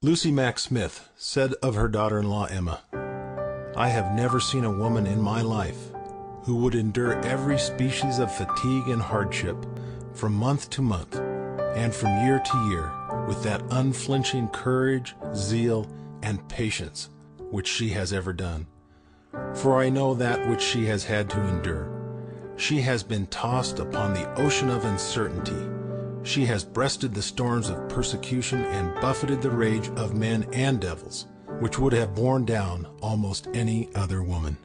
Lucy Mack Smith said of her daughter-in-law Emma, "I have never seen a woman in my life who would endure every species of fatigue and hardship from month to month and from year to year with that unflinching courage, zeal, and patience which she has ever done. For I know that which she has had to endure. She has been tossed upon the ocean of uncertainty. She has breasted the storms of persecution and buffeted the rage of men and devils, which would have borne down almost any other woman."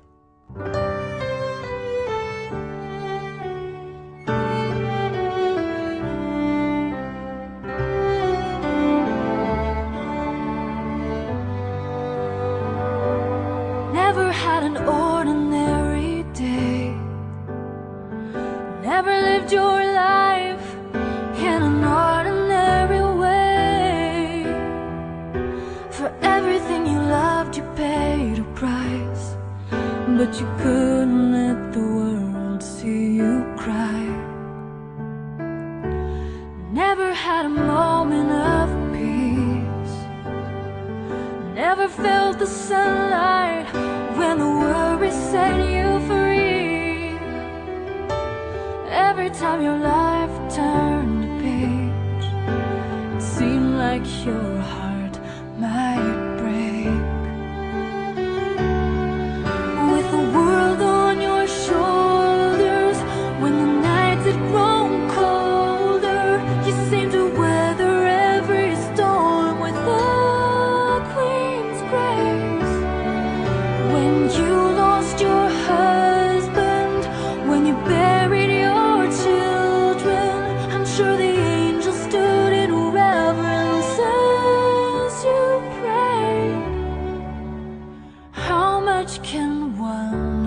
Never had an ordinary day. Never lived your life in an ordinary way. For everything you loved, you paid a price, but you couldn't let the world see you cry. Never had a moment of peace. Never felt the sunlight when the worry set you free. Every time your life turned a page, it seemed like your heart might break. With the world on your shoulders, when the nights had grown colder, you seemed to weather every storm with a queen's grace. When you lost your husband, when you buried your children, I'm sure the angels stood in reverence as you prayed. How much can one